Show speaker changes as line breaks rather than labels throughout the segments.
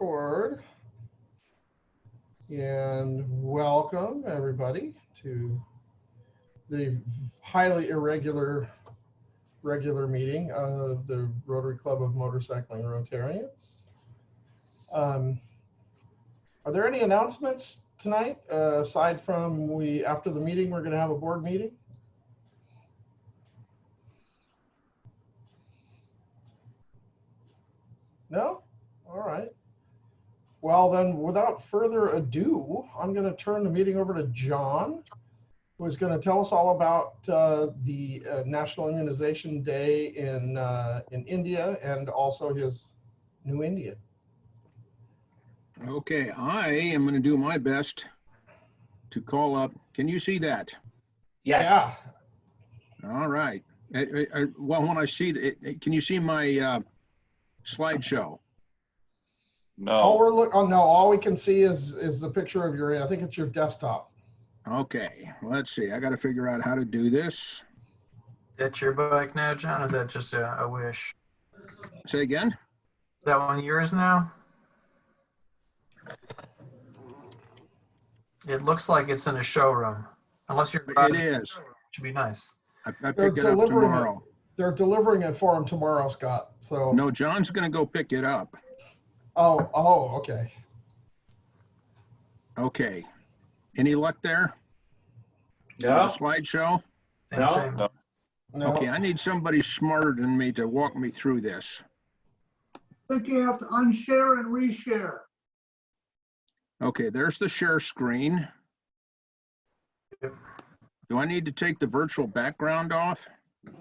record. And welcome everybody to the highly irregular meeting of the Rotary Club of Motorcycling Rotarians. Are there any announcements tonight aside from after the meeting we're going to have a board meeting? No? All right. Well, then, without further ado, I'm going to turn the meeting over to John, who is going to tell us all about the National Immunization Day in India and also his new Indian.
Okay, I am going to do my best to call up. Can you see that?
Yes.
Yeah.
All right. Well, when I see that, can you see my slideshow?
No.
All we can see is the picture of I think it's your desktop.
Okay, let's see. I got to figure out how to do this.
That's your bike now, John? Is that just a wish?
Say again?
Is that one yours now? It looks like it's in a showroom. Unless you're
It is.
It should be nice.
I pick it up tomorrow.
They're delivering it for him tomorrow, Scott. So
No, John's going to go pick it up.
Oh, okay.
Okay. Any luck there?
No.
The slideshow?
No.
No.
Okay, I need somebody smarter than me to walk me through this.
I think you have to unshare and reshare.
Okay, there's the share screen.
Yep.
Do I need to take the virtual background off?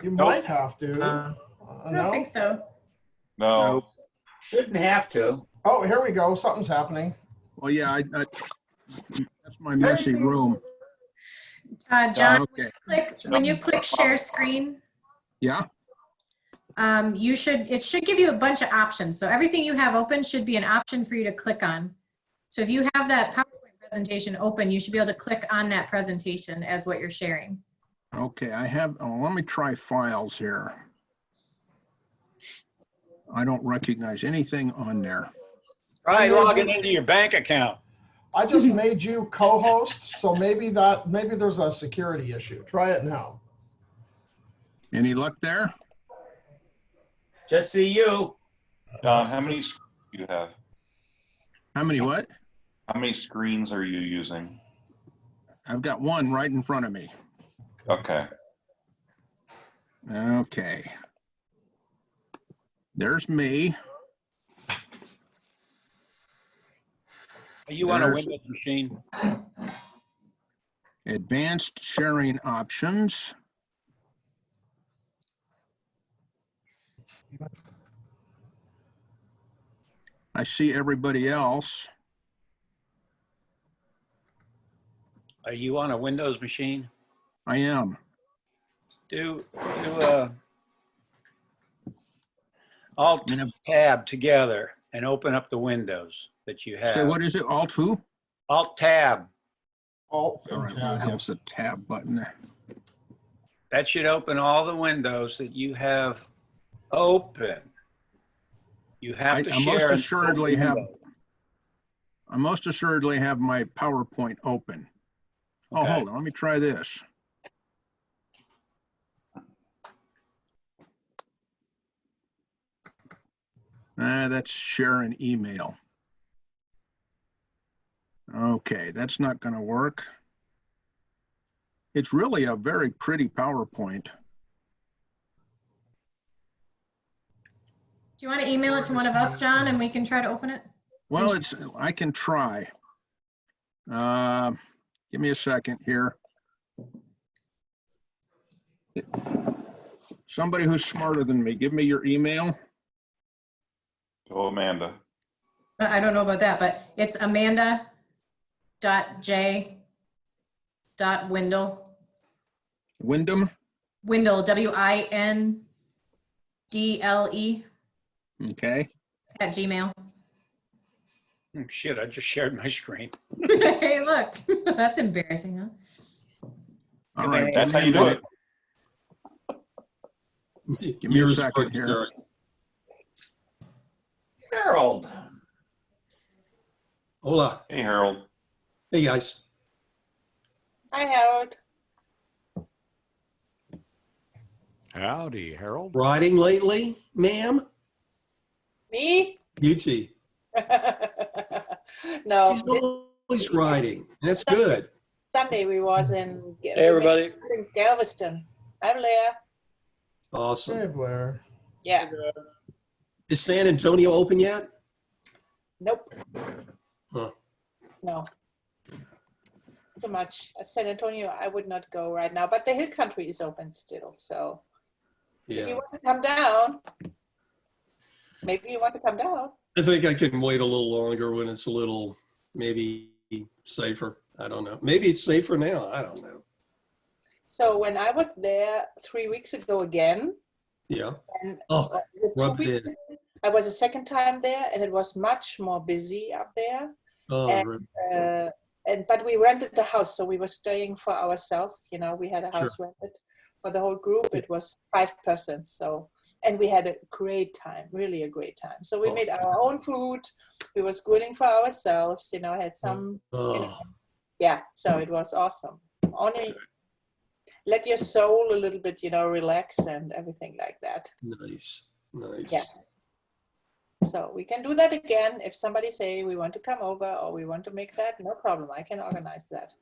You might have to.
I don't think so.
No.
Nope.
Shouldn't have to.
Oh, here we go. Something's happening.
Well, yeah, that's my messy room.
John,
Okay.
when you click share screen,
Yeah,
it should give you a bunch of options. So everything you have open should be an option for you to click on. So if you have that PowerPoint presentation open, you should be able to click on that presentation as what you're sharing.
okay, let me try files here. I don't recognize anything on there.
Try logging into your bank account.
I just made you co-host, so maybe there's a security issue. Try it now.
Any luck there?
Just see you.
Don, how many screens do you have?
How many what?
How many screens are you using?
I've got one right in front of me.
Okay.
Okay. There's me.
Are you on a
There's-
Windows machine?
Advanced sharing options. I see everybody else.
Are you on a Windows machine?
I am.
Do Alt Tab together and open up the windows that you have.
Say, what is it? Alt who?
Alt Tab.
Alt
All right, where the hell's the tab button there?
That should open all the windows that you have open. You have to
I most
share.
assuredly have my PowerPoint open. Oh,
Okay.
hold on. Let me try this. That's share an email. Okay, that's not going to work. It's really a very pretty PowerPoint.
Do you want to email it to one of us, John, and we can try to open it?
Well, I can try. Give me a second here. Somebody who's smarter than me, give me your email.
Oh, Amanda.
I don't know about that, but it's amanda.j.windle.
Wyndham?
Windle, W-I-N-D-L-E
Okay.
at Gmail.
Oh, shit, I just shared my screen.
Hey, look, that's embarrassing, huh?
All right.
That's how you do it.
Give me a second here.
Harold.
Hola.
Hey, Harold.
Hey, guys.
Hi, Harold.
Howdy, Harold.
Riding lately, ma'am?
Me?
UT.
No.
He's always riding. And that's good.
Sunday we was in.
Hey, everybody.
In Galveston. Hi, Blair.
Awesome.
Hey, Blair.
Yeah.
Is San Antonio open yet?
Nope.
Huh.
No. Too much. San Antonio, I would not go right now, but the hill country is open still. So if you
Yeah.
want to come down, maybe you want to come down.
I think I can wait a little longer when it's a little maybe safer. I don't know. Maybe it's safer now. I don't know.
So when I was there 3 weeks ago again,
Yeah.
and
Oh,
2
rubbed
weeks
in.
ago, I was a second time there, and it was much more busy up there.
Oh,
But we rented the house, so we were staying for ourselves. You know, we had a house rented for the whole group. It was 5 persons, so, and we had a great time, really a great time. So we made our own food. We was grilling for ourselves. You know, had some. Yeah, so it was awesome. Only let your soul a little bit, you know, relax and everything like that.
Nice. Nice.
Yeah. So we can do that again. If somebody say we want to come over or we want to make that, no problem. I can organize that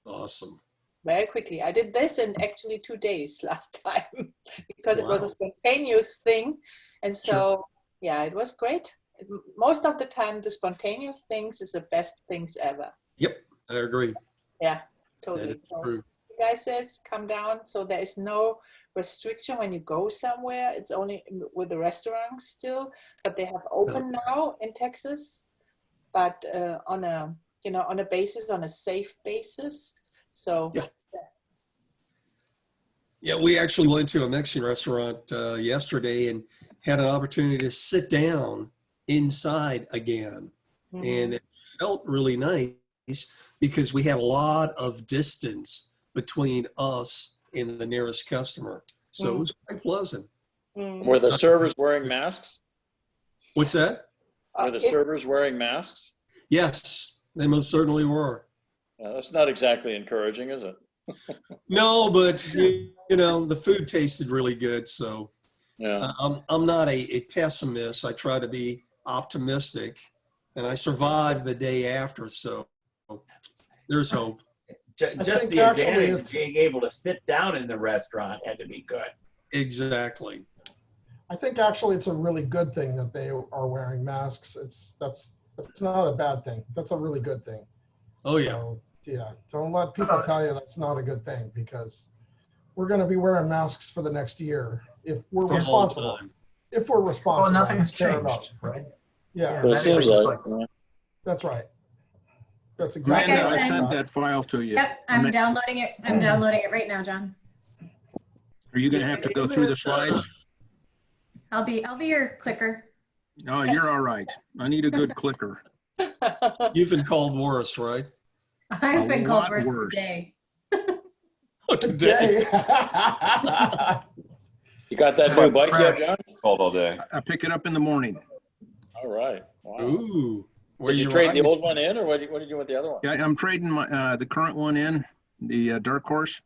Awesome.
very quickly. I did this in actually 2 days last time because it was
Wow.
a spontaneous thing. And so, yeah, it was great. Most of the time, the spontaneous things is the best things ever.
Yep. I agree.
Yeah,
That
totally.
is
So
true.
the guy says, come down. So there is no restriction when you go somewhere. It's only with the restaurants still, but they have open now in Texas, but on a, you know, on a basis, on a safe basis. So
Yeah, we actually went to a Mexican restaurant yesterday and had an opportunity to sit down inside again. And it felt really nice because we had a lot of distance between us and the nearest customer. So it was quite pleasant.
Were the servers wearing masks?
What's that?
Were the servers wearing masks?
Yes, they most certainly were.
That's not exactly encouraging, is it?
No, but you know, the food tasted really good. So
Yeah.
I'm not a pessimist. I try to be optimistic, and I survived the day after. So there's hope.
Just the advantage of being able to sit down in the restaurant had to be good.
Exactly.
I think actually it's a really good thing that they are wearing masks. That's not a bad thing. That's a really good thing.
Oh yeah.
So, yeah. Don't let people tell you that's not a good thing, because we're going to be wearing masks for the next year if we're
For a long
responsible.
time.
If we're responsible.
Well, nothing's
and care
changed,
about-
right?
Yeah.
But it seems like,
That's right. That's exactly
Amanda,
Like I
I
said-
sent that file to you.
Yep, I'm downloading it. I'm downloading it right now, John.
Are you going to have to go through the slides?
I'll be your clicker.
No, you're all right. I need a good clicker.
You've been called worse, right?
I've been called
lot
worse
worse.
today.
Oh, today.
you got that new bike yet, John?
Called all day.
I pick it up in the morning.
All right. Wow.
Ooh.
Did you trade the old one in, or what did you do with the other one?
Yeah, I'm trading my the current one in, the Dark Horse.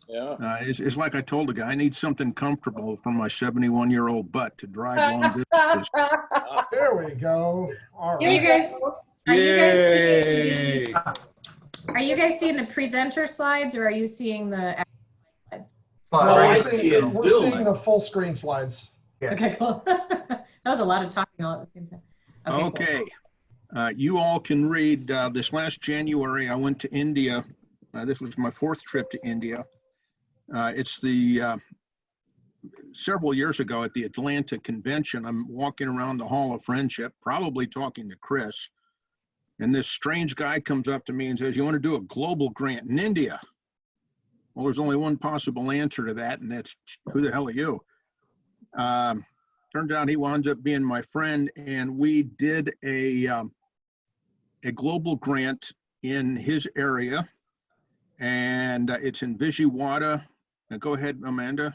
Yeah.
It's like I told the guy, I need something comfortable for my 71-year-old butt to drive long distances.
There we go. All
Are you
right.
guys?
Yay.
Are you guys seeing the presenter slides, or are you seeing the actual slides?
No,
Right.
we're seeing the full screen slides.
Okay, cool. That was a lot of talking all at the same time.
Okay. You all can read this last January, I went to India. This was my 4th trip to India. It's the several years ago at the Atlanta convention. I'm walking around the Hall of Friendship, probably talking to Chris. And this strange guy comes up to me and says, you want to do a global grant in India? Well, there's only one possible answer to that, and that's, who the hell are you? Turns out he winds up being my friend, and we did a global grant in his area, and it's in Vijayawada. Now go ahead, Amanda.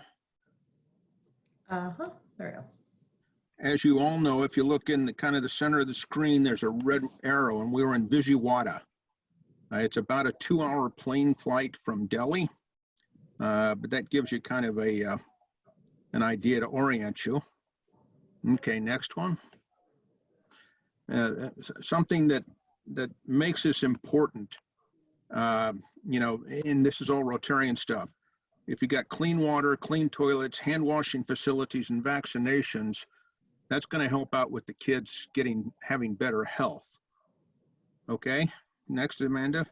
There we go.
as you all know, if you look in the kind of the center of the screen, there's a red arrow, and we were in Vijayawada. It's about a 2-hour plane flight from Delhi, but that gives you kind of a an idea to orient you. Okay, next one. Something that makes this important, you know, and this is all Rotarian stuff. If you got clean water, clean toilets, hand washing facilities, and vaccinations, that's going to help out with the kids having better health. Okay, next, Amanda.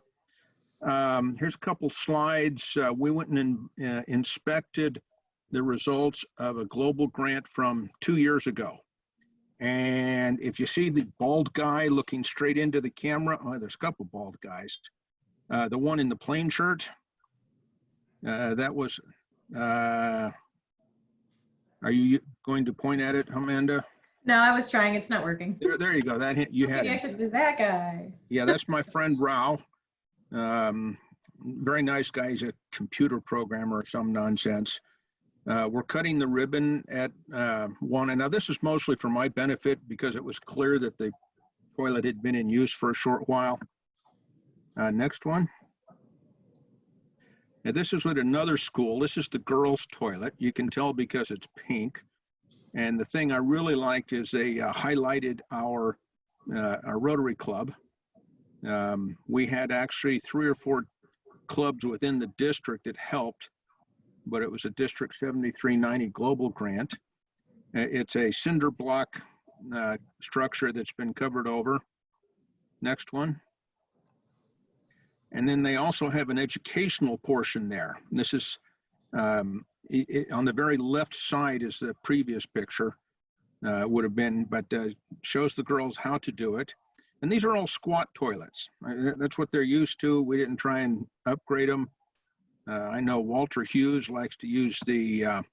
Here's a couple slides. We went and inspected the results of a global grant from 2 years ago. And if you see the bald guy looking straight into the camera, oh, there's a couple bald guys. The one in the plain shirt, that was, are you going to point at it, Amanda?
No, I was trying. It's not working.
There you go. You had
You
it.
actually did that guy.
Yeah, that's my friend Rao. Very nice guy. He's a computer programmer or some nonsense. We're cutting the ribbon at one. And now this is mostly for my benefit because it was clear that the toilet had been in use for a short while. Next one. Now this is at another school. This is the girls' toilet. You can tell because it's pink. And the thing I really liked is they highlighted our Rotary Club. We had actually 3 or 4 clubs within the district that helped, but it was a District 7390 global grant. It's a cinder block structure that's been covered over. Next one. And then they also have an educational portion there. This is on the very left side is the previous picture, would have been, but shows the girls how to do it. And these are all squat toilets. That's what they're used to. We didn't try and upgrade them. I know Walter Hughes likes to use the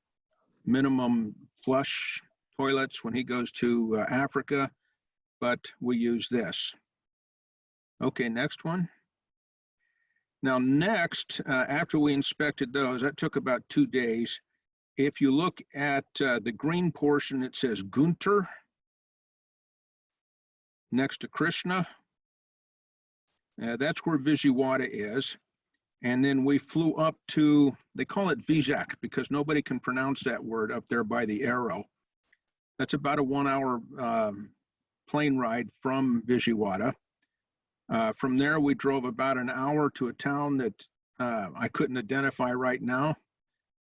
minimum flush toilets when he goes to Africa, but we use this. Okay, next one. Now next, after we inspected those, that took about 2 days. If you look at the green portion, it says Gunter next to Krishna. That's where Vijayawada is. And then we flew up to, they call it Vizag because nobody can pronounce that word up there by the arrow. That's about a 1-hour plane ride from Vijayawada. From there, we drove about an hour to a town that I couldn't identify right now.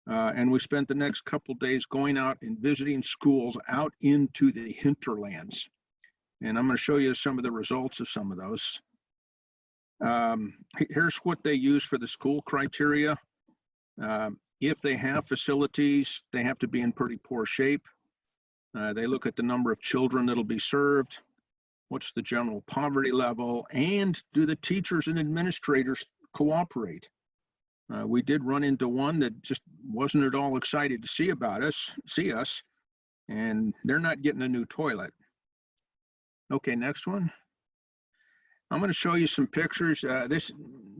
And we spent the next couple days going out and visiting schools out into the hinterlands. And I'm going to show you some of the results of some of those. Here's what they use for the school criteria. If they have facilities, they have to be in pretty poor shape. They look at the number of children that'll be served. What's the general poverty level, and do the teachers and administrators cooperate? We did run into one that just wasn't at all excited to see us, and they're not getting a new toilet. Okay, next one. I'm going to show you some pictures. This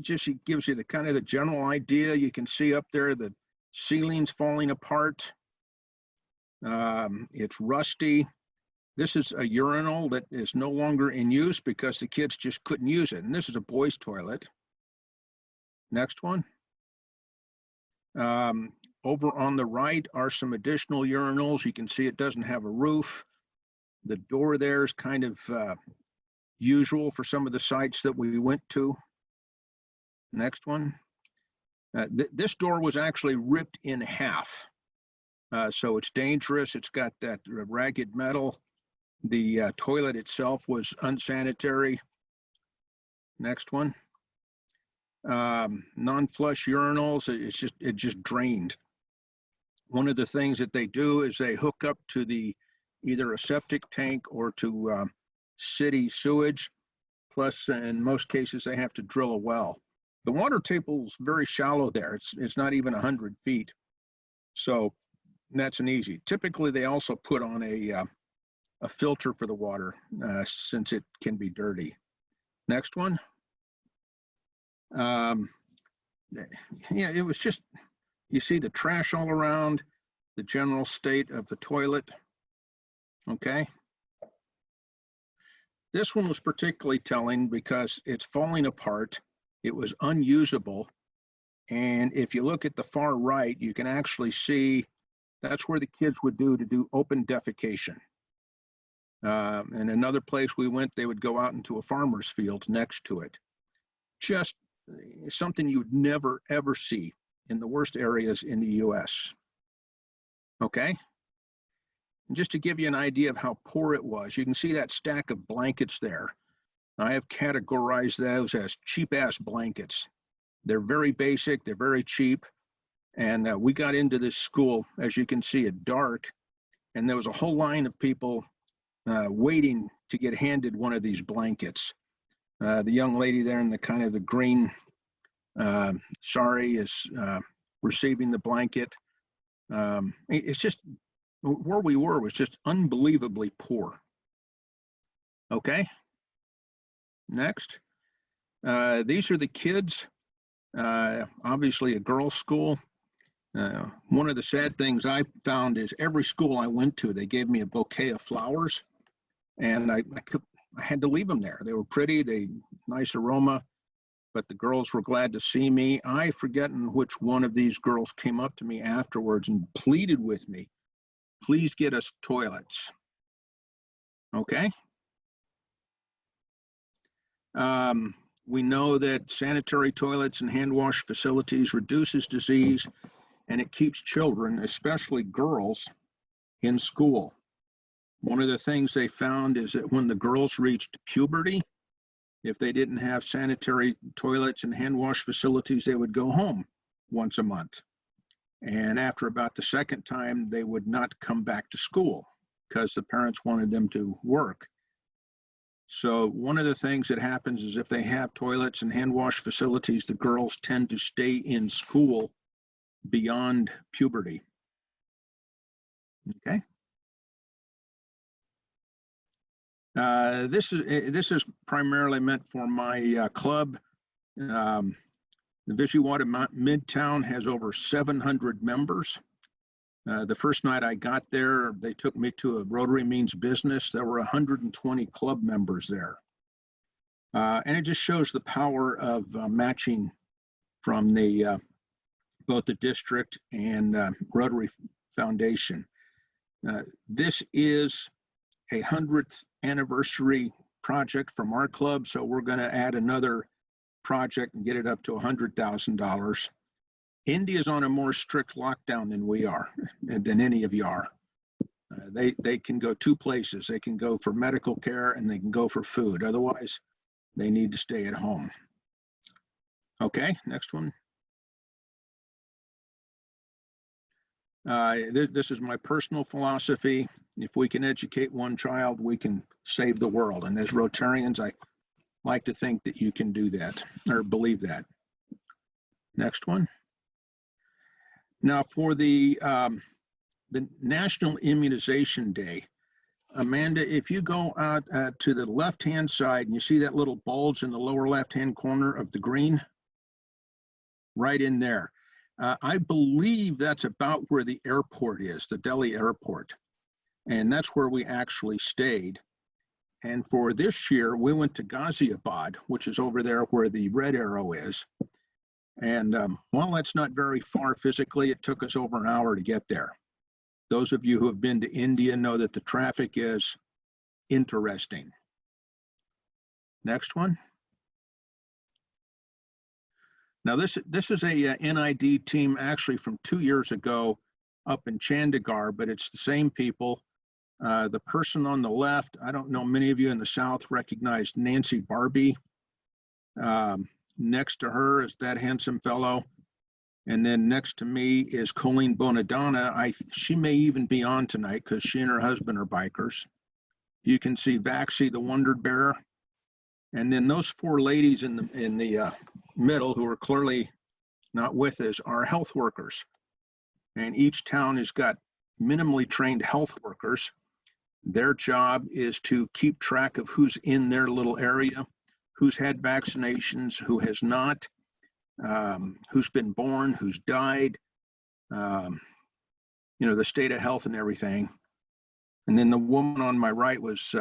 just gives you the kind of the general idea. You can see up there the ceilings falling apart. It's rusty. This is a urinal that is no longer in use because the kids just couldn't use it. And this is a boys' toilet. Next one. Over on the right are some additional urinals. You can see it doesn't have a roof. The door there is kind of usual for some of the sites that we went to. Next one. This door was actually ripped in half. So it's dangerous. It's got that ragged metal. The toilet itself was unsanitary. Next one. Non-flush urinals, it just drained. One of the things that they do is they hook up to either a septic tank or to city sewage. Plus, in most cases, they have to drill a well. The water table is very shallow there. It's not even 100 feet. So that's an easy. Typically, they also put on a filter for the water since it can be dirty. Next one. Yeah, it was just, you see the trash all around, the general state of the toilet. Okay. This one was particularly telling because it's falling apart. It was unusable. And if you look at the far right, you can actually see that's where the kids would do open defecation. And another place we went, they would go out into a farmer's field next to it. Just something you'd never, ever see in the worst areas in the US. Okay? And just to give you an idea of how poor it was, you can see that stack of blankets there. I have categorized those as cheap-ass blankets. They're very basic, they're very cheap. And we got into this school, as you can see, at dark, and there was a whole line of people waiting to get handed one of these blankets. The young lady there in the kind of the green sari is receiving the blanket. It's just, where we were was just unbelievably poor. Okay, next. These are the kids, obviously a girls' school. One of the sad things I found is every school I went to, they gave me a bouquet of flowers, and I had to leave them there. They were pretty, nice aroma, but the girls were glad to see me. I forgotten which one of these girls came up to me afterwards and pleaded with me, please get us toilets. Okay. We know that sanitary toilets and hand wash facilities reduces disease, and it keeps children, especially girls, in school. One of the things they found is that when the girls reached puberty, if they didn't have sanitary toilets and hand wash facilities, they would go home once a month. And after about the second time, they would not come back to school because the parents wanted them to work. So one of the things that happens is if they have toilets and hand wash facilities, the girls tend to stay in school beyond puberty. Okay. This is primarily meant for my club. The Visuwata Midtown has over 700 members. The first night I got there, they took me to a Rotary Means Business. There were 120 club members there. And it just shows the power of matching from the both the district and Rotary Foundation. This is a 100th anniversary project from our club, so we're going to add another project and get it up to $100,000. India's on a more strict lockdown than we are, than any of you are. They can go two places. They can go for medical care and they can go for food. Otherwise, they need to stay at home. Okay, next one. This is my personal philosophy. If we can educate one child, we can save the world. And as Rotarians, I like to think that you can do that or believe that. Next one. Now for the National Immunization Day, Amanda, if you go out to the left-hand side and you see that little bulge in the lower left-hand corner of the green, right in there. I believe that's about where the airport is, the Delhi airport. And that's where we actually stayed. And for this year, we went to Ghaziabad, which is over there where the red arrow is. And while that's not very far physically, it took us over an hour to get there. Those of you who have been to India know that the traffic is interesting. Next one. Now this is a NID team actually from 2 years ago up in Chandigarh, but it's the same people. The person on the left, I don't know, many of you in the South recognize Nancy Barbie. Next to her is that handsome fellow. And then next to me is Colleen Bonadonna. She may even be on tonight because she and her husband are bikers. You can see Vaxi, the Wonder Bear. And then those four ladies in the middle who are clearly not with us are health workers. And each town has got minimally trained health workers. Their job is to keep track of who's in their little area, who's had vaccinations, who has not, who's been born, who's died, you know, the state of health and everything. And then the woman on my right was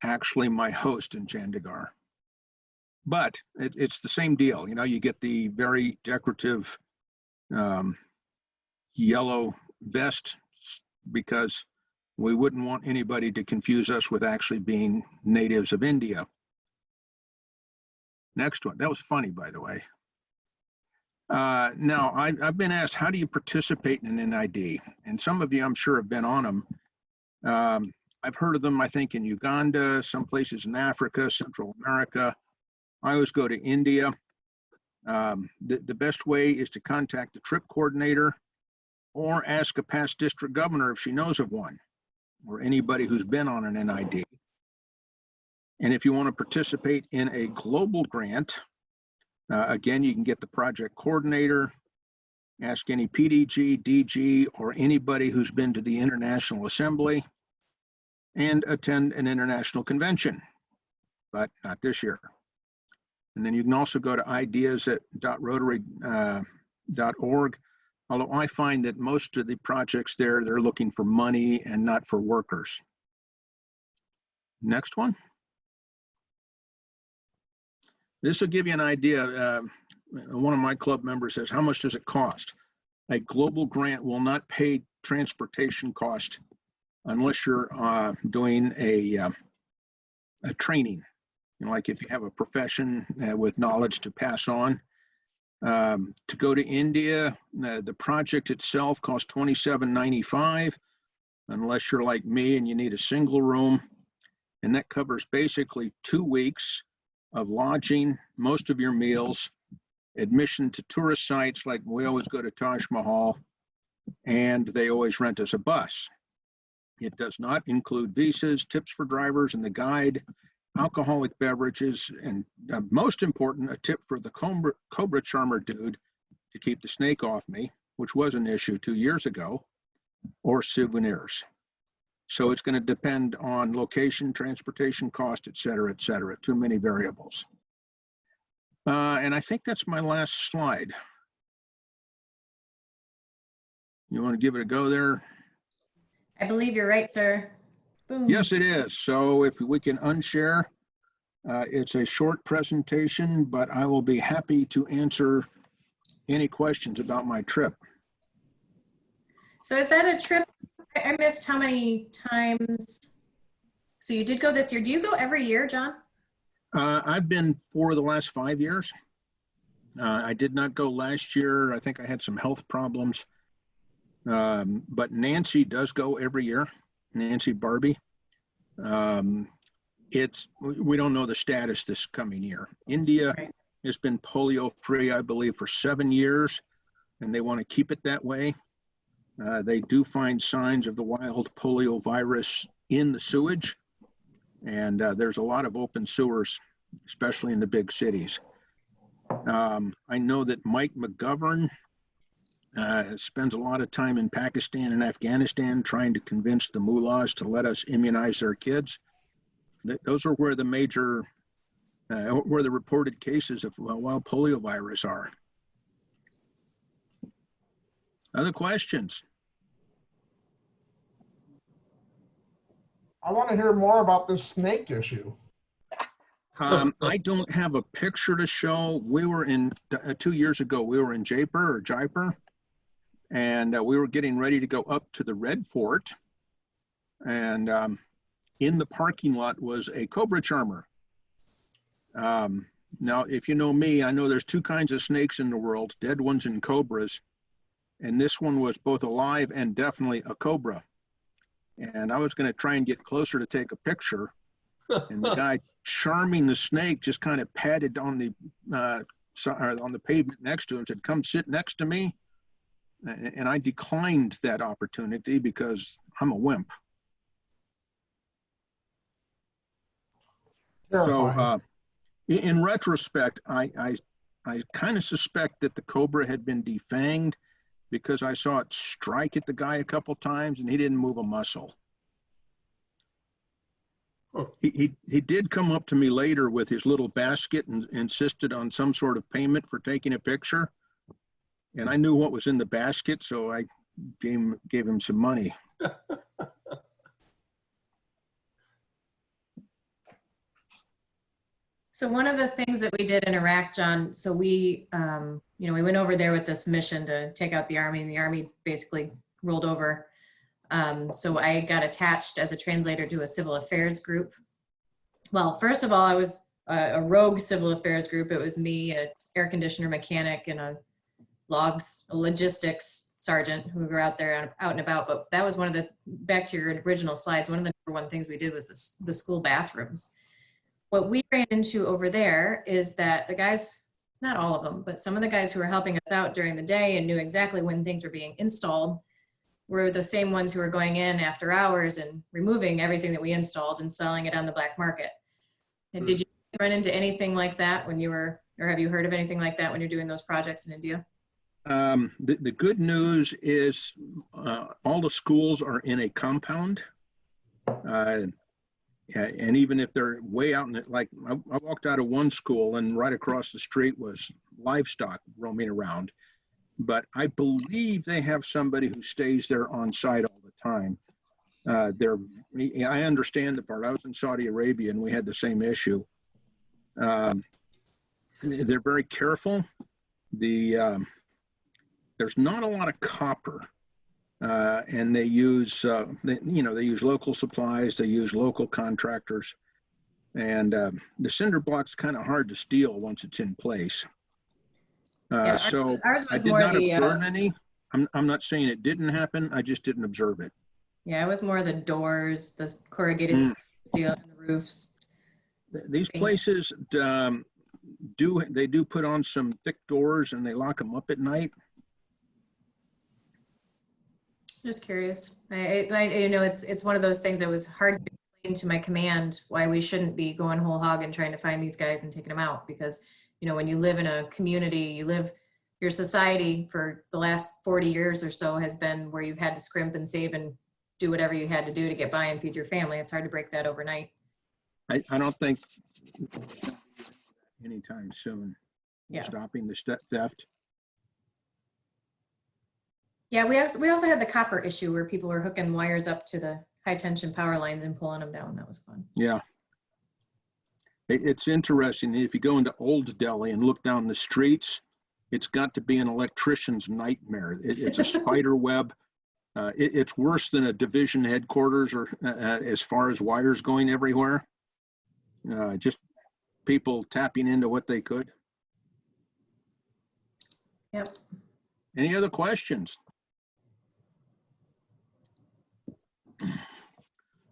actually my host in Chandigarh. But it's the same deal. You know, you get the very decorative yellow vest because we wouldn't want anybody to confuse us with actually being natives of India. Next one. That was funny, by the way. Now, I've been asked, how do you participate in an NID? And some of you, I'm sure, have been on them. I've heard of them, I think, in Uganda, some places in Africa, Central America. I always go to India. The best way is to contact the trip coordinator or ask a past district governor if she knows of one, or anybody who's been on an NID. And if you want to participate in a global grant, again, you can get the project coordinator, ask any PDG, DG, or anybody who's been to the International Assembly, and attend an international convention, but not this year. And then you can also go to ideas.rotary.org, although I find that most of the projects there, they're looking for money and not for workers. Next one. This will give you an idea. One of my club members says, how much does it cost? A global grant will not pay transportation cost unless you're doing a training. You know, like if you have a profession with knowledge to pass on. To go to India, the project itself costs $27.95, unless you're like me and you need a single room. And that covers basically 2 weeks of lodging, most of your meals, admission to tourist sites, like we always go to Taj Mahal, and they always rent us a bus. It does not include visas, tips for drivers and the guide, alcoholic beverages, and most important, a tip for the Cobra Charmer dude to keep the snake off me, which was an issue 2 years ago, or souvenirs. So it's going to depend on location, transportation cost, et cetera, too many variables. And I think that's my last slide. You want to give it a go there?
I believe you're right, sir. Boom.
Yes, it is. So if we can unshare, it's a short presentation, but I will be happy to answer any questions about my trip.
So is that a trip? I missed how many times. So you did go this year. Do you go every year, John?
I've been for the last 5 years. I did not go last year. I think I had some health problems. But Nancy does go every year. Nancy Barbie. We don't know the status this coming year. India has been polio free, I believe, for 7 years, and they want to keep it that way. They do find signs of the wild polio virus in the sewage, and there's a lot of open sewers, especially in the big cities. I know that Mike McGovern spends a lot of time in Pakistan and Afghanistan trying to convince the mullahs to let us immunize their kids. Those are where the major, where the reported cases of wild polio virus are. Other questions?
I want to hear more about this snake issue.
I don't have a picture to show. We were in, 2 years ago, we were in Jaipur, and we were getting ready to go up to the Red Fort. And in the parking lot was a Cobra Charmer. Now, if you know me, I know there's 2 kinds of snakes in the world, dead ones and cobras. And this one was both alive and definitely a cobra. And I was going to try and get closer to take a picture. And the guy charming the snake just kind of patted on the pavement next to him, said, "Come sit next to me." And I declined that opportunity because I'm a wimp. So in retrospect, I kind of suspect that the cobra had been defanged because I saw it strike at the guy a couple times and he didn't move a muscle. He did come up to me later with his little basket and insisted on some sort of payment for taking a picture. And I knew what was in the basket, so I gave him some money.
So one of the things that we did in Iraq, John, so we, we went over there with this mission to take out the army, and the army basically rolled over. So I got attached as a translator to a civil affairs group. Well, first of all, I was a rogue civil affairs group. It was me, an air conditioner mechanic, and a logistics sergeant who were out there out and about. But that was one of the, back to your original slides, one of the number one things we did was the school bathrooms. What we ran into over there is that the guys, not all of them, but some of the guys who were helping us out during the day and knew exactly when things were being installed were the same ones who were going in after hours and removing everything that we installed and selling it on the black market. And did you run into anything like that when you were, or have you heard of anything like that when you're doing those projects in India?
The good news is all the schools are in a compound. And even if they're way out in it, like I walked out of one school and right across the street was livestock roaming around. But I believe they have somebody who stays there on site all the time. I understand the part. I was in Saudi Arabia and we had the same issue. They're very careful. There's not a lot of copper. And they use, they use local supplies, they use local contractors, and the cinder block's kind of hard to steal once it's in place. So
ours
I
was
did
more
not
the,
observe any. I'm not saying it didn't happen. I just didn't observe it.
Yeah, it was more the doors, the corrugated steel, and the roofs.
These places do put on some thick doors and they lock them up at night.
Just curious. It's one of those things that was hard to explain to my command why we shouldn't be going whole hog and trying to find these guys and taking them out. Because, when you live in a community, your society for the last 40 years or so has been where you've had to scrimp and save and do whatever you had to do to get by and feed your family. It's hard to break that overnight.
I don't think anytime soon.
Yeah.
Stopping the theft.
Yeah, we also had the copper issue where people were hooking wires up to the high tension power lines and pulling them down. That was fun.
Yeah. It's interesting. If you go into Old Delhi and look down the streets, it's got to be an electrician's nightmare. It's a spider web. It's worse than a division headquarters or as far as wires going everywhere. Just people tapping into what they could.
Yep.
Any other questions?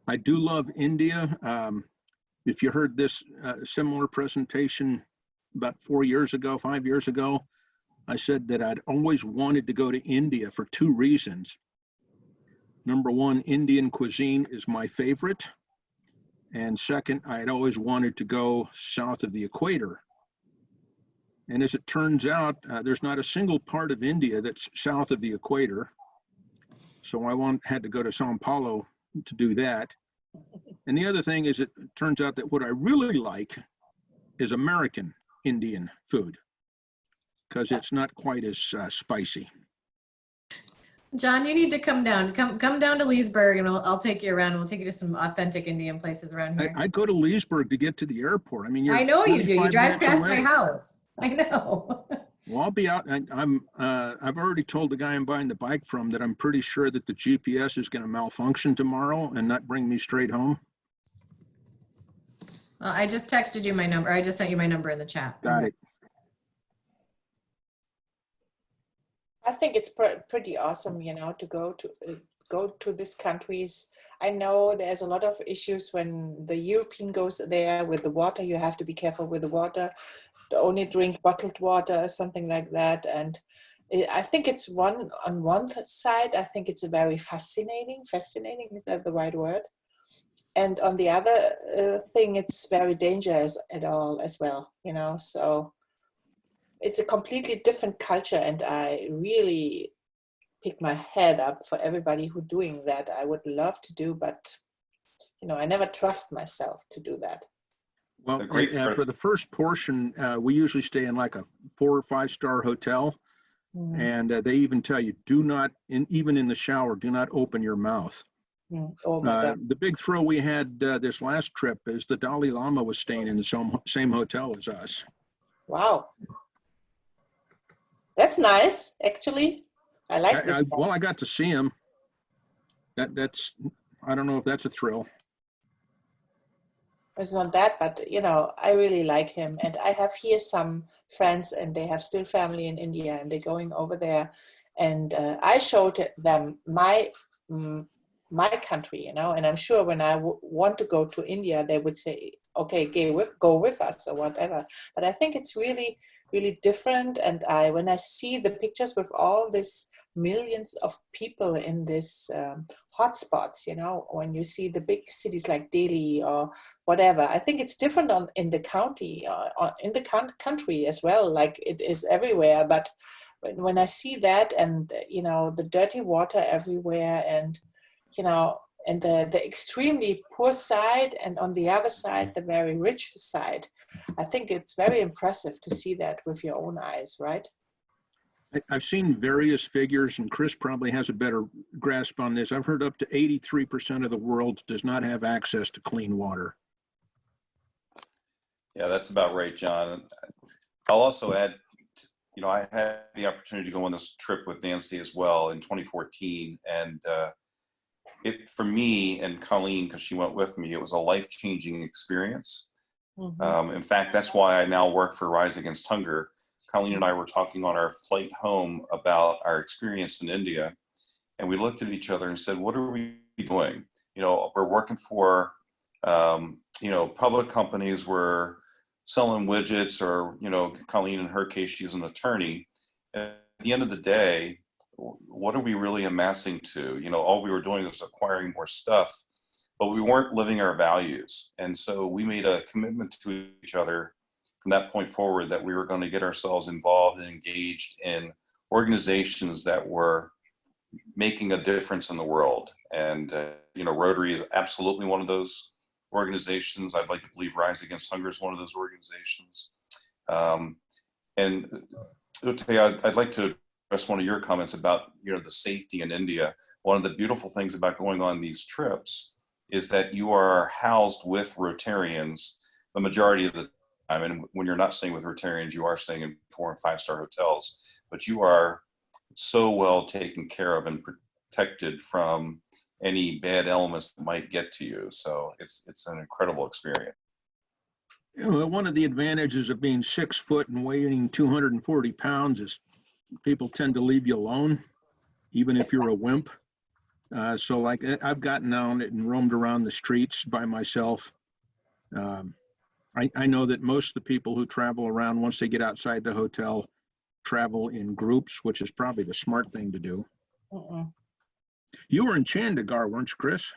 I do love India. If you heard this similar presentation about 5 years ago, I said that I'd always wanted to go to India for 2 reasons. Number one, Indian cuisine is my favorite. And second, I had always wanted to go south of the equator. And as it turns out, there's not a single part of India that's south of the equator. So I had to go to Sao Paulo to do that. And the other thing is, it turns out that what I really like is American Indian food, because it's not quite as spicy.
John, you need to come down. Come down to Leesburg, and I'll take you around. We'll take you to some authentic Indian places around here.
I go to Leesburg to get to the airport. I mean,
I know you do. You drive past
away.
my house. I know.
Well, I'll be out. I've already told the guy I'm buying the bike from that I'm pretty sure that the GPS is going to malfunction tomorrow and not bring me straight home.
Well, I just texted you my number. I just sent you my number in the chat.
Got it.
I think it's pretty awesome, to go to these countries. I know there's a lot of issues when the European goes there with the water. You have to be careful with the water. Only drink bottled water or something like that. And I think it's on one side, I think it's a very fascinating, is that the right word? And on the other thing, it's very dangerous at all as well, so it's a completely different culture. And I really pick my head up for everybody who's doing that. I would love to do, but, I never trust myself to do that.
Well, for the first portion, we usually stay in like a 4 or 5 star hotel. And they even tell you, do not, even in the shower, do not open your mouth.
Oh my God.
The big thrill we had this last trip is the Dalai Lama was staying in the same hotel as us.
Wow. That's nice, actually. I like this.
Well, I got to see him. That's, I don't know if that's a thrill.
It's not that, but I really like him. And I have here some friends and they have still family in India and they're going over there. And I showed them my country, and I'm sure when I want to go to India, they would say, okay, go with us or whatever. But I think it's really, really different. And when I see the pictures with all these millions of people in this hotspots, when you see the big cities like Delhi or whatever, I think it's different in the county, in the country as well, like it is everywhere. But when I see that and, the dirty water everywhere and, and the extremely poor side and on the other side, the very rich side, I think it's very impressive to see that with your own eyes, right?
I've seen various figures, and Chris probably has a better grasp on this. I've heard up to 83% of the world does not have access to clean water.
Yeah, that's about right, John. I'll also add, I had the opportunity to go on this trip with Nancy as well in 2014. And for me and Colleen, because she went with me, it was a life-changing experience. Mm-hmm. In fact, that's why I now work for Rise Against Hunger. Colleen and I were talking on our flight home about our experience in India, and we looked at each other and said, what are we doing? We're working for, public companies, we're selling widgets, or, Colleen, in her case, she's an attorney. And at the end of the day, what are we really amassing to? All we were doing was acquiring more stuff, but we weren't living our values. And so we made a commitment to each other from that point forward that we were going to get ourselves involved and engaged in organizations that were making a difference in the world. And, Rotary is absolutely one of those organizations. I'd like to believe Rise Against Hunger is one of those organizations. And I'd like to address one of your comments about, the safety in India. One of the beautiful things about going on these trips is that you are housed with Rotarians the majority of the time. And when you're not staying with Rotarians, you are staying in 4- and 5-star hotels, but you are so well taken care of and protected from any bad elements that might get to you. So it's an incredible experience.
One of the advantages of being 6 foot and weighing 240 pounds is people tend to leave you alone, even if you're a wimp. So like I've gotten out and roamed around the streets by myself. I know that most of the people who travel around, once they get outside the hotel, travel in groups, which is probably the smart thing to do. You were in Chandigarh, weren't you, Chris?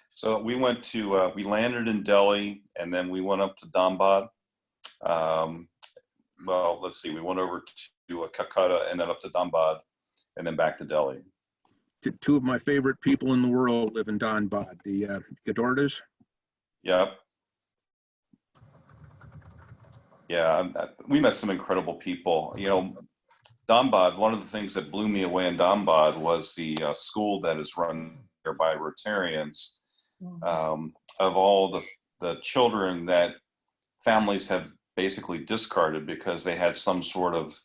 So we went to, we landed in Delhi, and then we went up to Dhambad. Well, let's see, we went over to Calcutta and then up to Dhambad and then back to Delhi.
Two of my favorite people in the world live in Dhambad, the Gadordas.
Yep. Yeah, we met some incredible people. Dhambad, one of the things that blew me away in Dhambad was the school that is run there by Rotarians. Of all the children that families have basically discarded because they had some sort of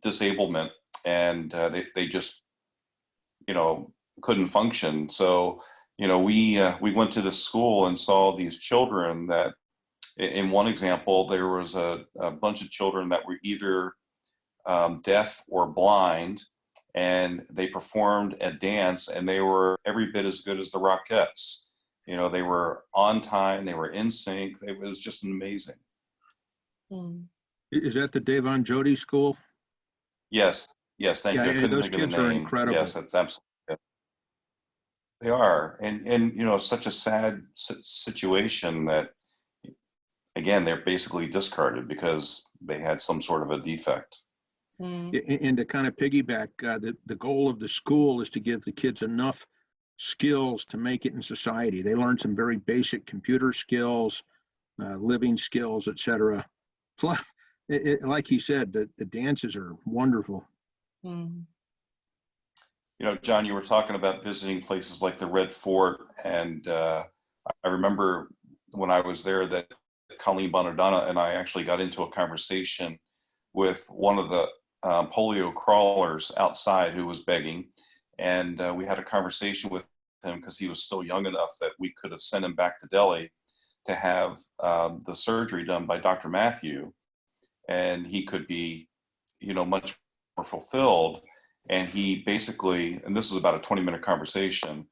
disablement, and they just couldn't function. So we went to the school and saw these children that, in one example, there was a bunch of children that were either deaf or blind, and they performed a dance, and they were every bit as good as the Rockettes. They were on time, they were in sync. It was just amazing.
Is that the Devon Jodi School?
Yes, thank you. I couldn't think of the name.
Are incredible.
Yes, that's absolutely it. They are, and such a sad situation that, again, they're basically discarded because they had some sort of a defect.
And to kind of piggyback, the goal of the school is to give the kids enough skills to make it in society. They learn some very basic computer skills, living skills, etc. Plus, like he said, the dances are wonderful.
John, you were talking about visiting places like the Red Fort, and I remember when I was there that Colleen Bonadonna and I actually got into a conversation with one of the polio crawlers outside who was begging, and we had a conversation with him because he was still young enough that we could have sent him back to Delhi to have the surgery done by Dr. Matthew, and he could be, much more fulfilled. And he basically, and this was about a 20-minute conversation,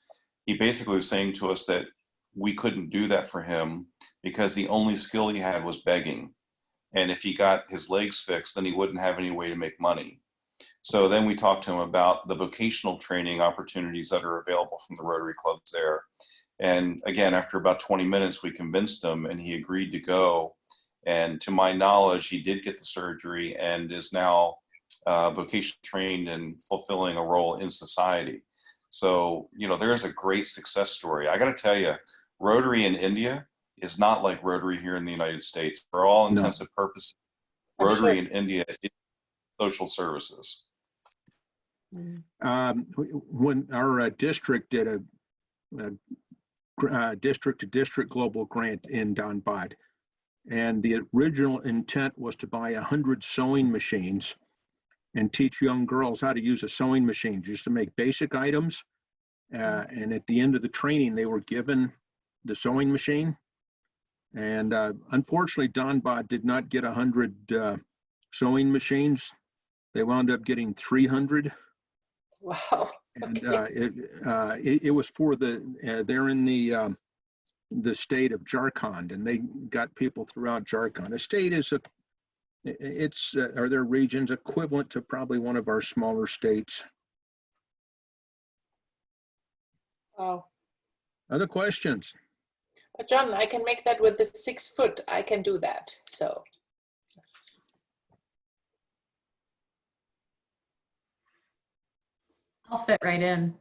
he basically was saying to us that we couldn't do that for him because the only skill he had was begging. And if he got his legs fixed, then he wouldn't have any way to make money. So then we talked to him about the vocational training opportunities that are available from the Rotary clubs there. And again, after about 20 minutes, we convinced him and he agreed to go. And to my knowledge, he did get the surgery and is now vocationally trained and fulfilling a role in society. So, there's a great success story. I got to tell you, Rotary in India is not like Rotary here in the United States. For all intents and purposes, Rotary in India is social services.
When our district did a district-to-district global grant in Dhanbad, and the original intent was to buy 100 sewing machines and teach young girls how to use a sewing machine just to make basic items. And at the end of the training, they were given the sewing machine. And unfortunately, Dhanbad did not get 100 sewing machines. They wound up getting 300.
Wow.
And it was for they're in the state of Jharkhand, and they got people throughout Jharkhand. A state is are there regions equivalent to probably one of our smaller states.
Wow.
Other questions?
But John, I can make that with the 6 foot. I can do that. So.
I'll fit right in.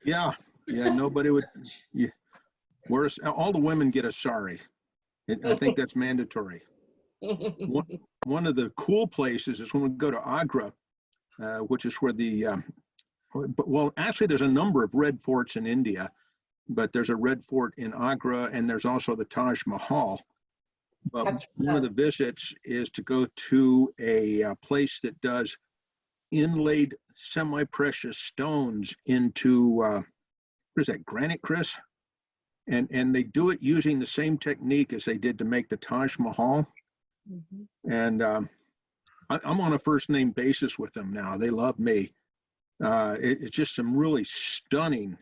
Yeah, nobody would. Yeah. All the women get a sari. I think that's mandatory. One of the cool places is when we go to Agra, which is where actually there's a number of red forts in India, but there's a red fort in Agra and there's also the Taj Mahal. But one of the visits is to go to a place that does inlaid semi-precious stones into, what is that, granite, Chris? And they do it using the same technique as they did to make the Taj Mahal. Mm-hmm. And I'm on a first name basis with them now. They love me. It's just some really stunning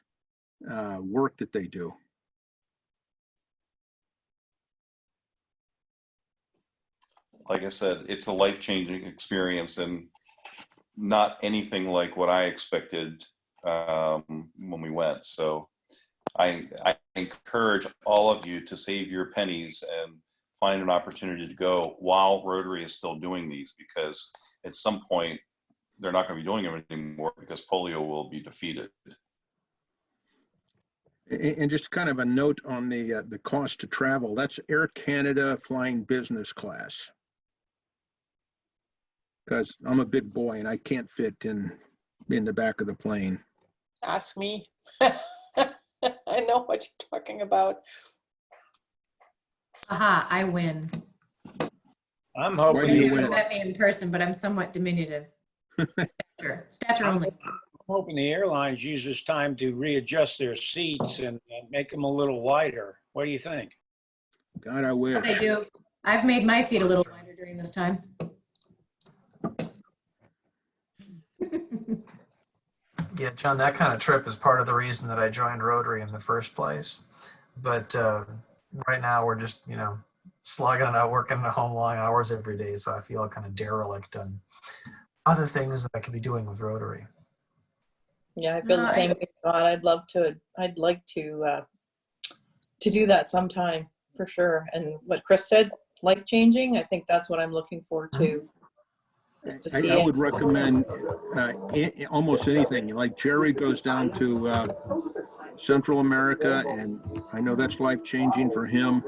work that they do.
Like I said, it's a life-changing experience and not anything like what I expected when we went. So I encourage all of you to save your pennies and find an opportunity to go while Rotary is still doing these, because at some point they're not going to be doing them anymore because polio will be defeated.
And just kind of a note on the cost to travel. That's Air Canada flying business class. Because I'm a big boy and I can't fit in the back of the plane.
Ask me. I know what you're talking about.
Aha, I win.
I'm hoping
you met me in person, but I'm somewhat diminutive. Stature only.
I'm hoping the airlines use this time to readjust their seats and make them a little wider. What do you think?
God, I wish.
They do. I've made my seat a little wider during this time.
Yeah, John, that kind of trip is part of the reason that I joined Rotary in the first place. But right now we're just, slugging it out, working at home long hours every day. So I feel kind of derelict on other things that I could be doing with Rotary.
Yeah, I feel the same way, John. I'd like to do that sometime for sure. And what Chris said, life-changing, I think that's what I'm looking forward to.
I would recommend almost anything. Like Jerry goes down to Central America, and I know that's life-changing for him.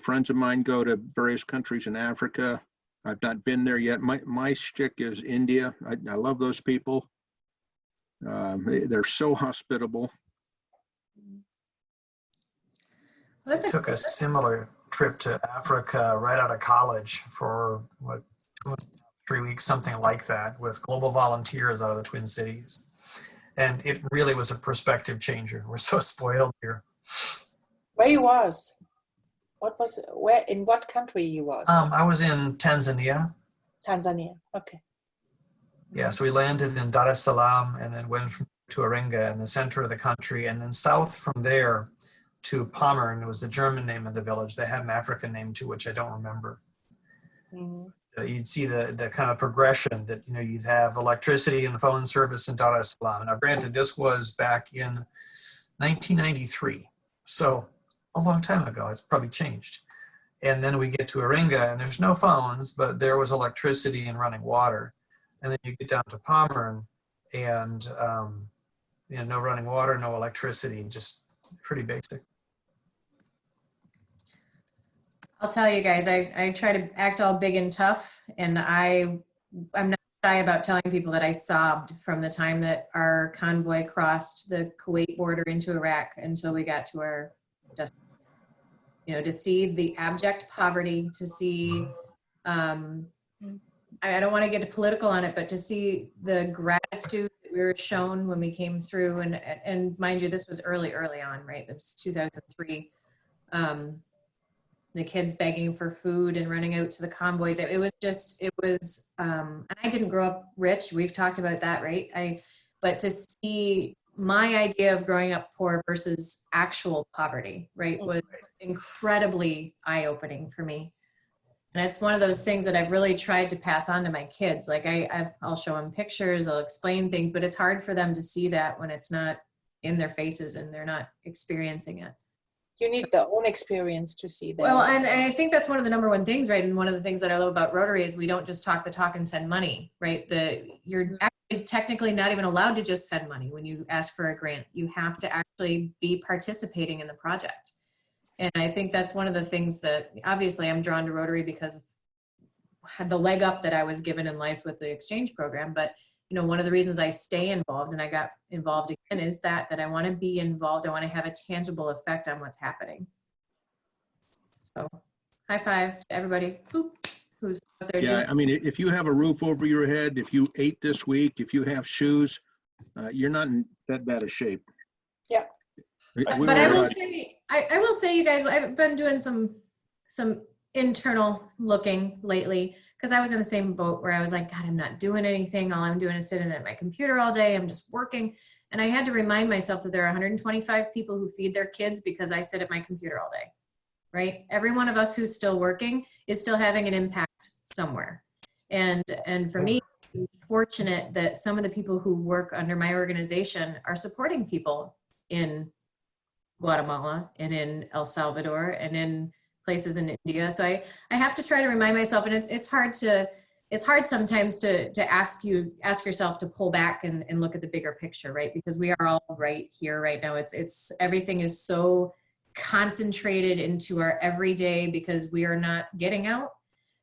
Friends of mine go to various countries in Africa. I've not been there yet. My shtick is India. I love those people. They're so hospitable.
I took a similar trip to Africa right out of college for what, 3 weeks, something like that, with global volunteers out of the Twin Cities. And it really was a perspective changer. We're so spoiled here.
Where you was? What was, where, in what country you was?
I was in Tanzania.
Tanzania, okay.
Yeah, so we landed in Dar es Salaam and then went to Iringa in the center of the country, and then south from there to Pommern. It was the German name of the village. They had an African name too, which I don't remember. You'd see the kind of progression that, you know, you'd have electricity and phone service in Dar es Salaam. Now, granted, this was back in 1993, so a long time ago. It's probably changed. And then we get to Iringa, and there's no phones, but there was electricity and running water. And then you get down to Pommern, and you know, no running water, no electricity, just pretty basic.
I'll tell you guys, I try to act all big and tough, and I'm not shy about telling people that I sobbed from the time that our convoy crossed the Kuwait border into Iraq until we got to our destination. You know, to see the abject poverty, to see, I don't want to get political on it, but to see the gratitude that we were shown when we came through, and mind you, this was early on, right? It was 2003. The kids begging for food and running out to the convoys. It was, and I didn't grow up rich. We've talked about that, right? But to see my idea of growing up poor versus actual poverty, right, was incredibly eye-opening for me. And it's one of those things that I've really tried to pass on to my kids. Like I'll show them pictures, I'll explain things, but it's hard for them to see that when it's not in their faces and they're not experiencing it.
You need their own experience to see that.
Well, and I think that's one of the number one things, right? And one of the things that I love about Rotary is we don't just talk the talk and send money, right? You're actually technically not even allowed to just send money when you ask for a grant. You have to actually be participating in the project. And I think that's one of the things that, obviously I'm drawn to Rotary because of the leg up that I was given in life with the exchange program. But, you know, one of the reasons I stay involved and I got involved again is that I want to be involved. I want to have a tangible effect on what's happening. So high five to everybody who's out there.
Yeah, I mean, if you have a roof over your head, if you ate this week, if you have shoes, you're not in that bad a shape.
Yeah.
But I will say, you guys, I've been doing some internal looking lately, because I was in the same boat where I was like, God, I'm not doing anything. All I'm doing is sitting at my computer all day. I'm just working. And I had to remind myself that there are 125 people who feed their kids because I sit at my computer all day, right? Every one of us who's still working is still having an impact somewhere. And for me, I'm fortunate that some of the people who work under my organization are supporting people in Guatemala and in El Salvador and in places in India. So I have to try to remind myself, and it's hard sometimes to ask yourself to pull back and look at the bigger picture, right? Because we are all right here right now. It's everything is so concentrated into our everyday because we are not getting out.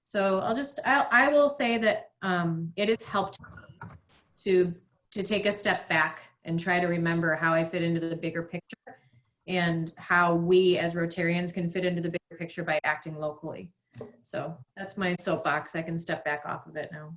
So I will say that it has helped to take a step back and try to remember how I fit into the bigger picture and how we as Rotarians can fit into the bigger picture by acting locally. So that's my soapbox. I can step back off of it now.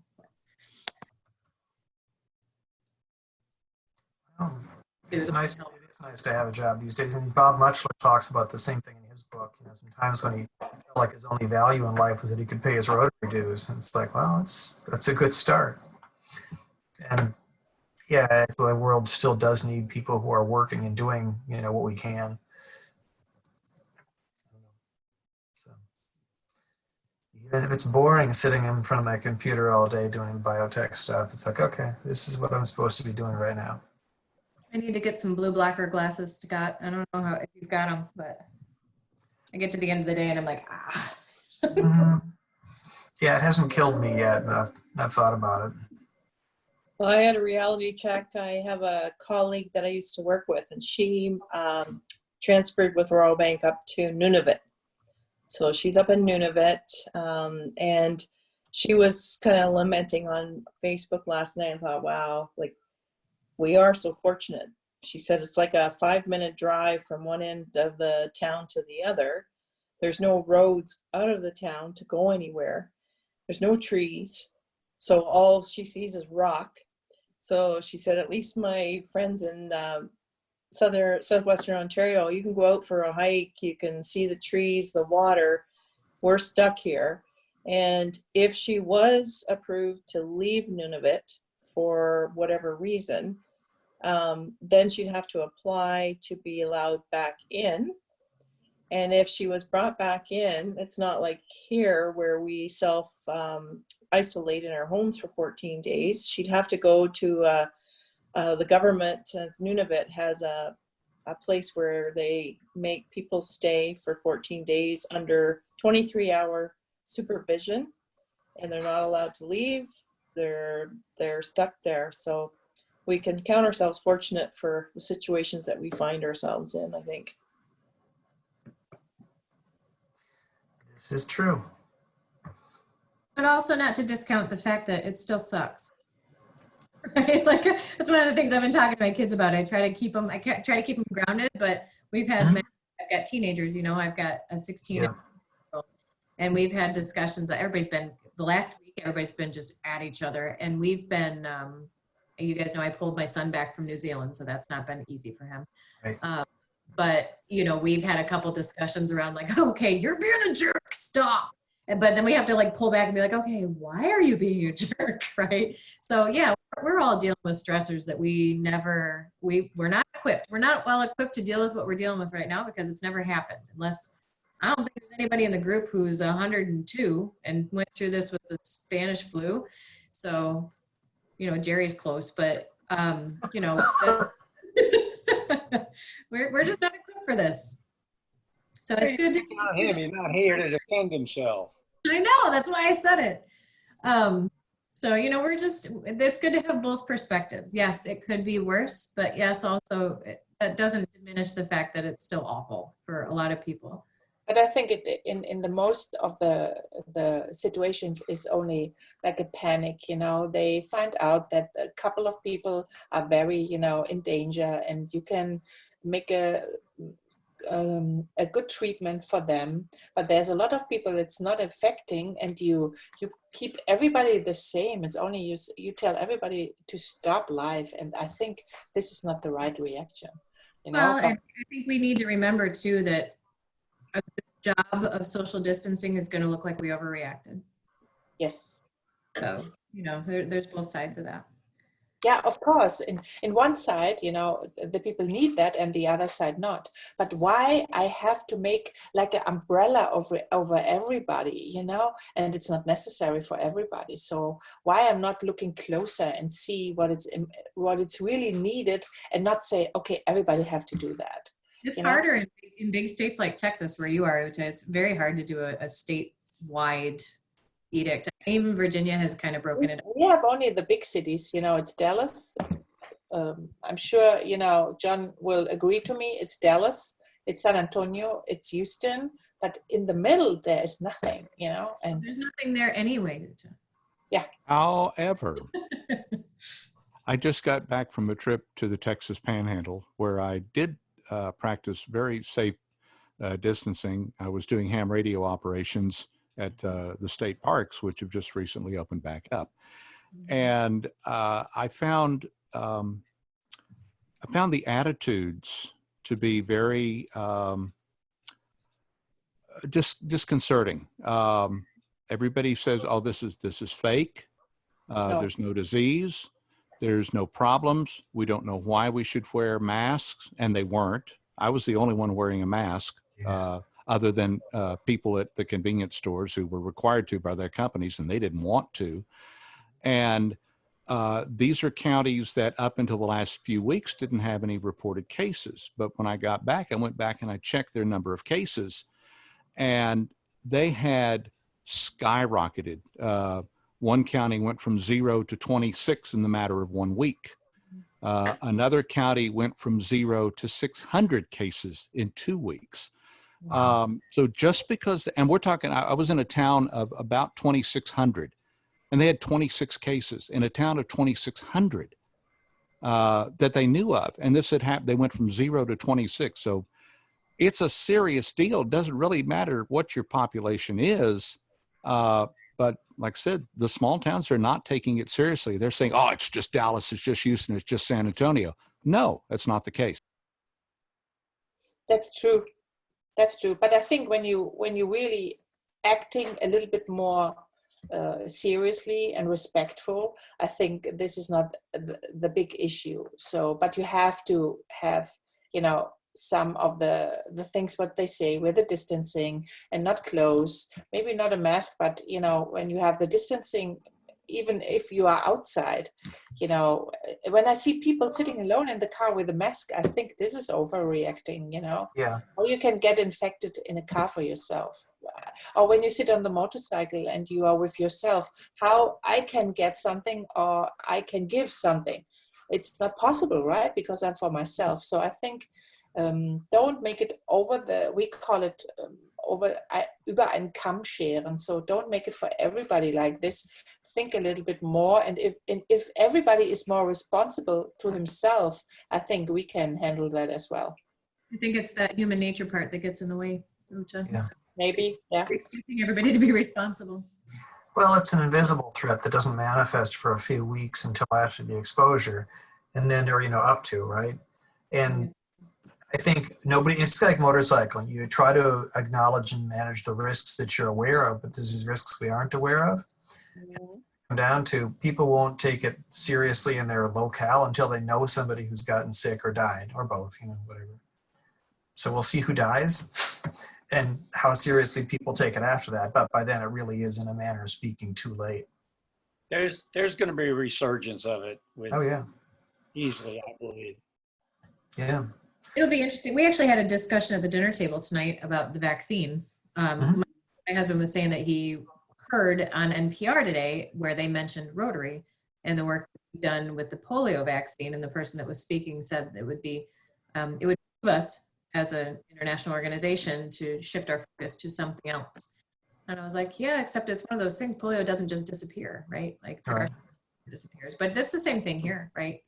It's nice to have a job these days. And Bob Muchler talks about the same thing in his book. You know, sometimes when he felt like his only value in life was that he could pay his Rotary dues. And it's like, well, that's a good start. And yeah, the world still does need people who are working and doing, you know, what we can. So, even if it's boring sitting in front of my computer all day doing biotech stuff, it's like, okay, this is what I'm supposed to be doing right now.
I need to get some blue blocker glasses, Scott. I don't know if you've got them, but I get to the end of the day and I'm like,
Yeah, it hasn't killed me yet, but I've thought about it.
Well, I had a reality check. I have a colleague that I used to work with, and she transferred with Royal Bank up to Nunavut. So she's up in Nunavut, and she was kind of lamenting on Facebook last night. I thought, wow, like we are so fortunate. She said it's like a 5-minute drive from one end of the town to the other. There's no roads out of the town to go anywhere. There's no trees. So all she sees is rock. So she said, at least my friends in southwestern Ontario, you can go out for a hike, you can see the trees, the water. We're stuck here. And if she was approved to leave Nunavut for whatever reason, then she'd have to apply to be allowed back in. And if she was brought back in, it's not like here where we self-isolate in our homes for 14 days. She'd have to go to the government of Nunavut has a place where they make people stay for 14 days under 23-hour supervision, and they're not allowed to leave. They're stuck there. So we can count ourselves fortunate for the situations that we find ourselves in, I think.
This is true.
But also not to discount the fact that it still sucks. Right? Like, that's one of the things I've been talking to my kids about. I try to keep them grounded, but we've had I've got teenagers, you know, I've got a 16-year-old, and we've had discussions. The last week, everybody's been just at each other, and we've been, you guys know I pulled my son back from New Zealand, so that's not been easy for him. Right. But, you know, we've had a couple discussions around like, okay, you're being a jerk, stop. But then we have to like pull back and be like, okay, why are you being a jerk, right? So yeah, we're all dealing with stressors that we're not equipped. We're not well equipped to deal with what we're dealing with right now because it's never happened. Unless, I don't think there's anybody in the group who's 102 and went through this with the Spanish flu. So, you know, Jerry's close, but, you know, we're just not equipped for this. So it's good to
not him. He's not here to defend himself.
I know, that's why I said it. So, you know, it's good to have both perspectives. Yes, it could be worse, but yes, also that doesn't diminish the fact that it's still awful for a lot of people.
But I think in the most of the situations is only like a panic, you know. They find out that a couple of people are very, you know, in danger, and you can make a good treatment for them. But there's a lot of people it's not affecting, and you keep everybody the same. It's only you tell everybody to stop life, and I think this is not the right reaction. You know?
Well, and I think we need to remember too that a good job of social distancing is going to look like we overreacted.
Yes.
So, you know, there's both sides of that.
Yeah, of course. In one side, you know, the people need that, and the other side not. But why I have to make like an umbrella over everybody, you know, and it's not necessary for everybody. So why I'm not looking closer and see what it's really needed, and not say, okay, everybody have to do that.
It's harder in big states like Texas, where you are. It's very hard to do a statewide edict. Even Virginia has kind of broken it up.
We have only the big cities, you know. It's Dallas. I'm sure, you know, John will agree to me. It's Dallas, it's San Antonio, it's Houston, but in the middle there is nothing, you know. And
there's nothing there anyway.
Yeah.
However, I just got back from a trip to the Texas Panhandle where I did practice very safe distancing. I was doing ham radio operations at the state parks, which have just recently opened back up. And I found the attitudes to be very disconcerting. Everybody says, "Oh, this is fake. There's no disease. There's no problems. We don't know why we should wear masks," and they weren't. I was the only one wearing a mask. Yes. Other than people at the convenience stores who were required to by their companies, and they didn't want to. And these are counties that up until the last few weeks didn't have any reported cases. But when I got back, I went back and I checked their number of cases, and they had skyrocketed. One county went from 0 to 26 in the matter of 1 week. Another county went from 0 to 600 cases in 2 weeks. So just because, and we're talking, I was in a town of about 2,600, and they had 26 cases in a town of 2,600. that they knew of. And this had happened. They went from 0 to 26. So it's a serious deal. It doesn't really matter what your population is. But like I said, the small towns are not taking it seriously. They're saying, oh, it's just Dallas, it's just Houston, it's just San Antonio. No, that's not the case.
That's true. That's true. But I think when you really acting a little bit more seriously and respectful, I think this is not the big issue. So, but you have to have, some of the things what they say with the distancing and not close, maybe not a mask, but when you have the distancing, even if you are outside, when I see people sitting alone in the car with a mask, I think this is overreacting,
Yeah.
or you can get infected in a car for yourself, or when you sit on the motorcycle and you are with yourself, how I can get something or I can give something. It's not possible, right? Because I'm for myself. So I think don't make it we call it über einen Kamm scheren. So don't make it for everybody like this. Think a little bit more. And if everybody is more responsible to himself, I think we can handle that as well.
I think it's that human nature part that gets in the way.
Yeah.
Maybe, yeah.
Expecting everybody to be responsible.
Well, it's an invisible threat that doesn't manifest for a few weeks until after the exposure, and then they're, up to, right? And I think it's like motorcycling. You try to acknowledge and manage the risks that you're aware of, but there's these risks we aren't aware of. Come down to people won't take it seriously in their locale until they know somebody who's gotten sick or died, or both, whatever. So we'll see who dies and how seriously people take it after that. But by then it really is, in a manner of speaking, too late.
There's going to be a resurgence of it.
Oh yeah.
Easily, I believe.
Yeah.
It'll be interesting. We actually had a discussion at the dinner table tonight about the vaccine. My husband was saying that he heard on NPR today where they mentioned Rotary and the work done with the polio vaccine. And the person that was speaking said it would give us as an international organization to shift our focus to something else. And I was like, yeah, except it's one of those things. Polio doesn't just disappear, right? Like it disappears, but that's the same thing here, right?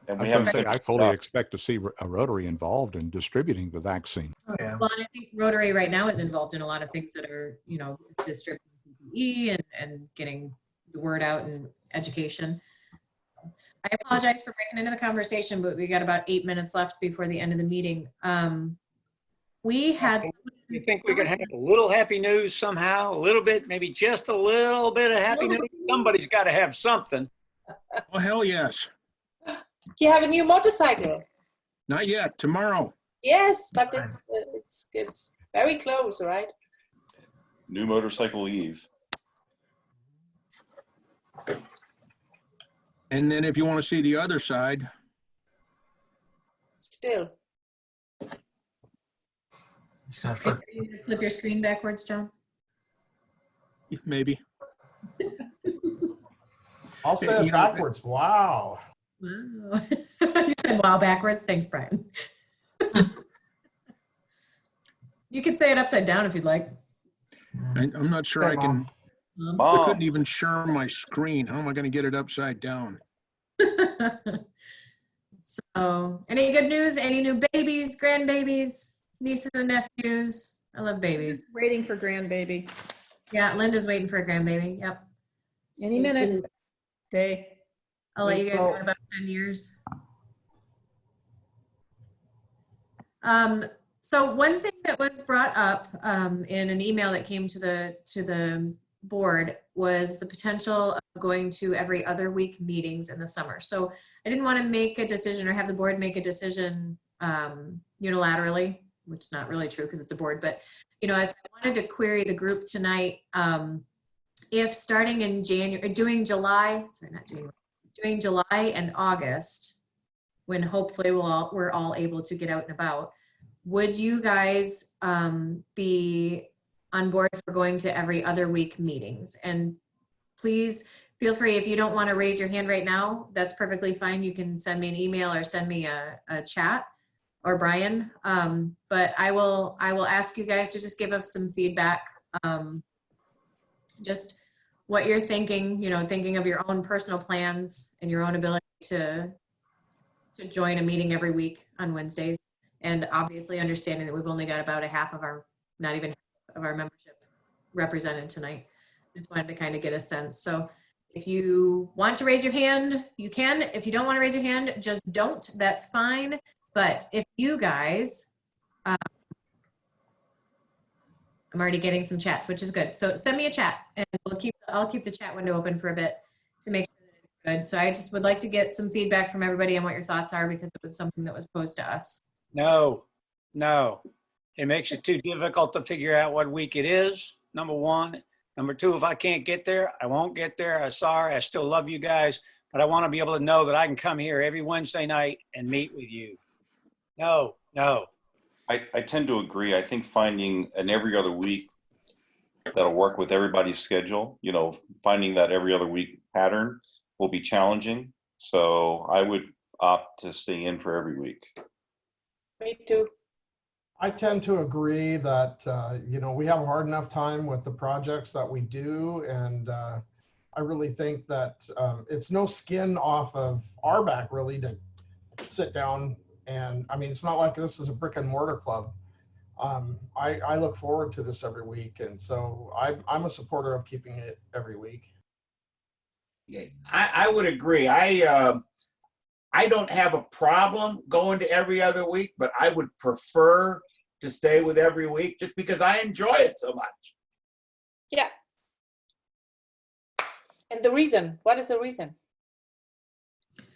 I fully expect to see a Rotary involved in distributing the vaccine.
Oh, yeah.
Well, and I think Rotary right now is involved in a lot of things that are, distributing PPE and getting the word out and education. I apologize for breaking into the conversation, but we got about 8 minutes left before the end of the meeting. We had.
You think we could have a little happy news somehow? A little bit, maybe just a little bit of happy news? Somebody's got to have something.
Oh, hell yes.
You have a new motorcycle?
Not yet. Tomorrow.
Yes, but it's very close, right?
New motorcycle Eve.
And then if you want to see the other side.
Still.
Flip your screen backwards, John.
Maybe.
I'll say it backwards. Wow.
Wow. You said wow backwards. Thanks, Brian. You could say it upside down if you'd like.
I'm not sure I can. I couldn't even share my screen. How am I going to get it upside down?
So, any good news? Any new babies, grandbabies, nieces and nephews? I love babies.
Waiting for grandbaby.
Yeah, Linda's waiting for a grandbaby. Yep.
Any minute. Day.
I'll let you guys know in about 10 years. So one thing that was brought up in an email that came to the board was the potential of going to every other week meetings in the summer. So I didn't want to make a decision or have the board make a decision unilaterally, which is not really true because it's a board, but as I wanted to query the group tonight, if starting in doing July and August, when hopefully we're all able to get out and about, would you guys be on board for going to every other week meetings? And please feel free, if you don't want to raise your hand right now, that's perfectly fine. You can send me an email or send me a chat, or Brian. But I will ask you guys to just give us some feedback. Just what you're thinking, thinking of your own personal plans and your own ability to join a meeting every week on Wednesdays. And obviously understanding that we've only got about not even half of our membership represented tonight. Just wanted to kind of get a sense. So if you want to raise your hand, you can. If you don't want to raise your hand, just don't. That's fine. But if you guys, I'm already getting some chats, which is good. So send me a chat, and I'll keep the chat window open for a bit to make sure that it's good. So I just would like to get some feedback from everybody on what your thoughts are, because it was something that was posed to us.
No. It makes it too difficult to figure out what week it is, number one. Number two, if I can't get there, I won't get there. I'm sorry. I still love you guys, but I want to be able to know that I can come here every Wednesday night and meet with you. No.
I tend to agree. I think finding an every other week that'll work with everybody's schedule, finding that every other week pattern will be challenging. So I would opt to stay in for every week.
Me too.
I tend to agree that, we have a hard enough time with the projects that we do. And I really think that it's no skin off of our back, really, to sit down. And I mean, it's not like this is a brick and mortar club. I look forward to this every week. And so I'm a supporter of keeping it every week.
Yeah, I would agree. I don't have a problem going to every other week, but I would prefer to stay with every week just because I enjoy it so much.
Yeah. And the reason, what is the reason?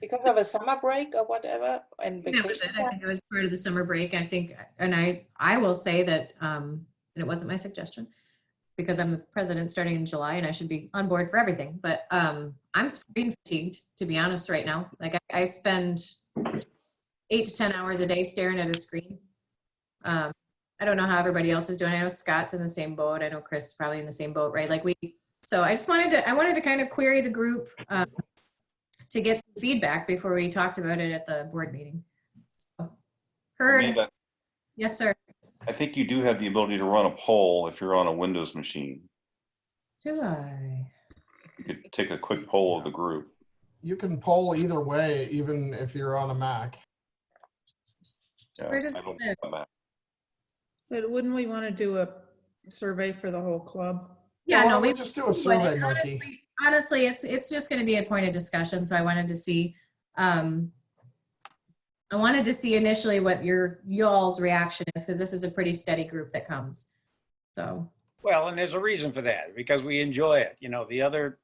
Because of a summer break or whatever? And
That was it. I think it was part of the summer break. I think, and I will say that, and it wasn't my suggestion, because I'm the president starting in July and I should be on board for everything. But I'm screen fatigued, to be honest, right now. Like I spend 8 to 10 hours a day staring at a screen. I don't know how everybody else is doing. I know Scott's in the same boat. I know Chris is probably in the same boat, right? So I wanted to kind of query the group to get some feedback before we talked about it at the board meeting. So, heard.
Amanda,
Yes, sir.
I think you do have the ability to run a poll if you're on a Windows machine.
Do I?
You could take a quick poll of the group.
You can poll either way, even if you're on a Mac.
Yeah,
Where does
I
it
don't
live?
have that.
But wouldn't we want to do a survey for the whole club?
Yeah,
Well,
no,
we just do a survey monkey.
Honestly, it's just going to be a point of discussion. So I wanted to see, initially what y'all's reaction is, because this is a pretty steady group that comes. So.
Well, and there's a reason for that, because we enjoy it. The other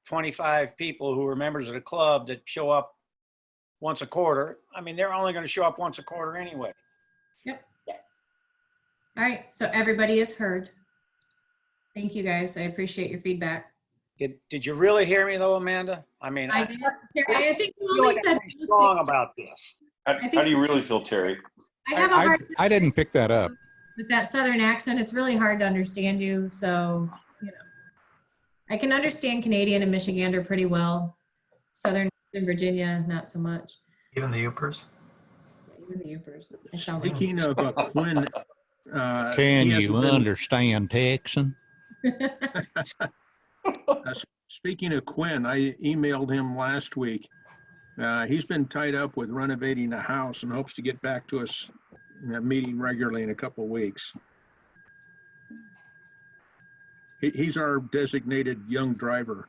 25 people who are members of the club that show up once a quarter, I mean, they're only going to show up once a quarter anyway.
Yep. All right. So everybody is heard. Thank you, guys. I appreciate your feedback.
Did you really hear me though, Amanda? I mean,
I did. I think you
feel
only
like
said
I'm wrong about this.
How do you really feel, Terry?
I have a hard time
I didn't pick that up.
with that Southern accent. It's really hard to understand you. So, I can understand Canadian and Michigander pretty well. Southern Virginia, not so much.
Even the Yoopers?
Even the Yoopers. I sound like
Speaking of Quinn,
Can
he hasn't
you
been-
understand Texan?
Speaking of Quinn, I emailed him last week. He's been tied up with renovating a house and hopes to get back to us meeting regularly in a couple of weeks. He's our designated young driver.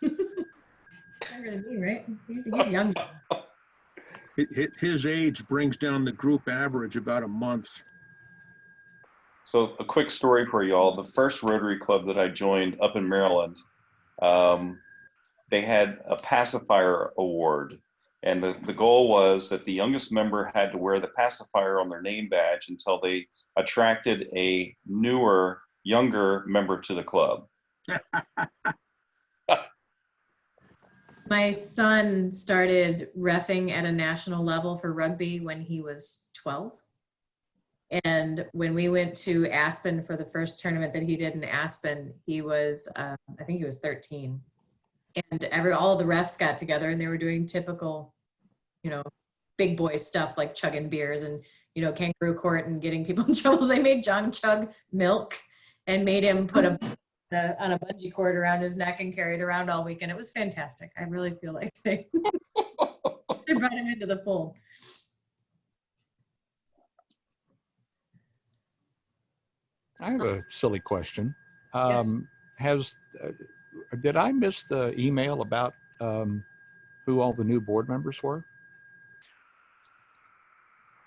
younger than me, right? He's young.
His age brings down the group average about a month.
So a quick story for y'all. The first Rotary Club that I joined up in Maryland, they had a pacifier award. And the goal was that the youngest member had to wear the pacifier on their name badge until they attracted a newer, younger member to the club.
My son started reffing at a national level for rugby when he was 12. And when we went to Aspen for the first tournament that he did in Aspen, he was, I think he was 13. And all the refs got together and they were doing typical, big boy stuff like chugging beers and, kangaroo court and getting people in trouble. They made John chug milk and made him put a on a bungee cord around his neck and carried around all weekend. It was fantastic. I really feel like they brought him into the fold.
I have a silly question.
Yes.
Did I miss the email about who all the new board members were?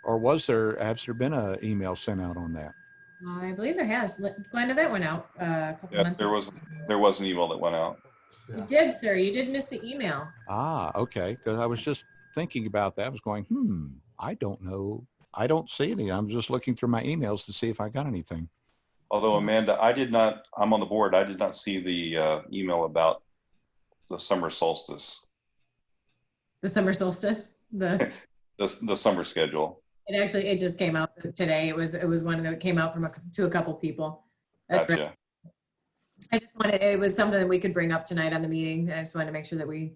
Or has there been an email sent out on that?
I believe there has. Glenda, that went out a couple months ago.
There was an email that went out.
You did, sir. You did miss the email.
Ah, okay. Because I was just thinking about that. I was going, I don't know. I don't see any. I'm just looking through my emails to see if I got anything.
Although, Amanda, I'm on the board. I did not see the email about the summer solstice.
The summer solstice?
The summer schedule.
It just came out today. It was one that came out to a couple people.
Gotcha.
It was something that we could bring up tonight on the meeting. I just wanted to make sure that we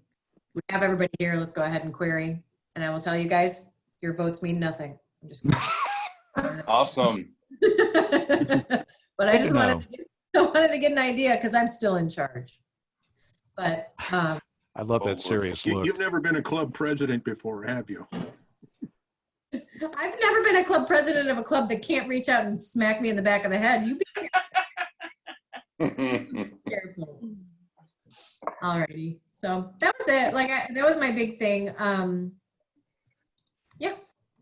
have everybody here. Let's go ahead and query. And I will tell you guys, your votes mean nothing. I'm just kidding.
Awesome.
But I just wanted to get an idea because I'm still in charge. But
I love that serious look.
You've never been a club president before, have you?
I've never been a club president of a club that can't reach out and smack me in the back of the head. You be careful. Alrighty. So that was it. That was my big thing. Yeah,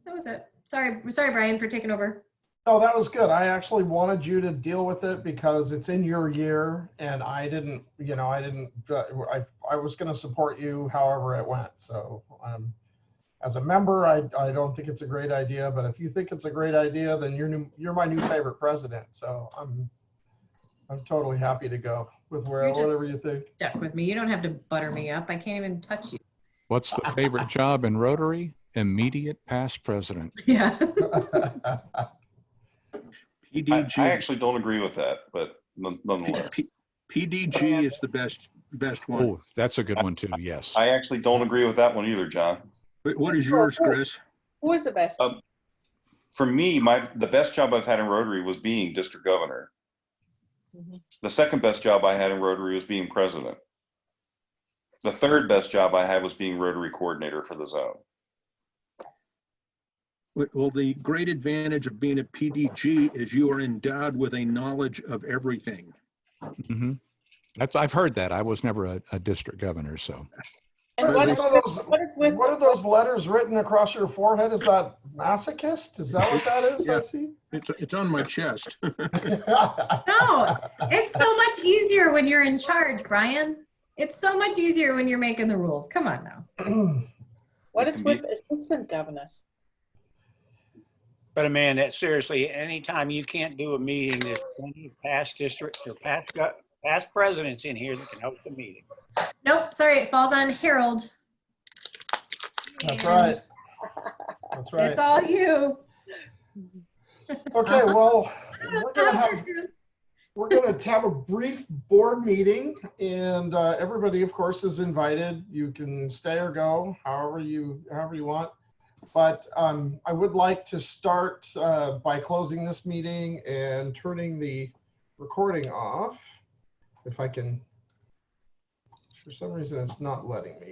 that was it. Sorry, Brian, for taking over.
No, that was good. I actually wanted you to deal with it because it's in your year, and I didn't. I was going to support you however it went. So as a member, I don't think it's a great idea. But if you think it's a great idea, then you're my new favorite president. So I'm totally happy to go with whatever you think.
Stuck with me. You don't have to butter me up. I can't even touch you.
What's the favorite job in Rotary? Immediate past president.
Yeah.
PDG.
I actually don't agree with that, but nonetheless.
PDG is the best one.
Oh, that's a good one too. Yes.
I actually don't agree with that one either, John.
What is yours, Chris?
Who is the best?
For me, the best job I've had in Rotary was being district governor. The second best job I had in Rotary was being president. The third best job I had was being Rotary coordinator for the zone.
Well, the great advantage of being a PDG is you are endowed with a knowledge of everything.
Mm-hmm. I've heard that. I was never a district governor, so.
And
what are those letters written across your forehead? Is that masochist? Is that what that is?
Yeah.
I see.
It's on my chest.
No, it's so much easier when you're in charge, Brian. It's so much easier when you're making the rules. Come on now.
What is with assistant governors?
But Amanda, seriously, anytime you can't do a meeting, there's plenty of past districts or past presidents in here that can host a meeting.
Nope, sorry, it falls on Harold.
That's right. That's right.
It's all you.
Okay, well, we're gonna have a brief board meeting, and everybody, of course, is invited. You can stay or go, however you want. But I would like to start by closing this meeting and turning the recording off. If I can, for some reason, it's not letting me.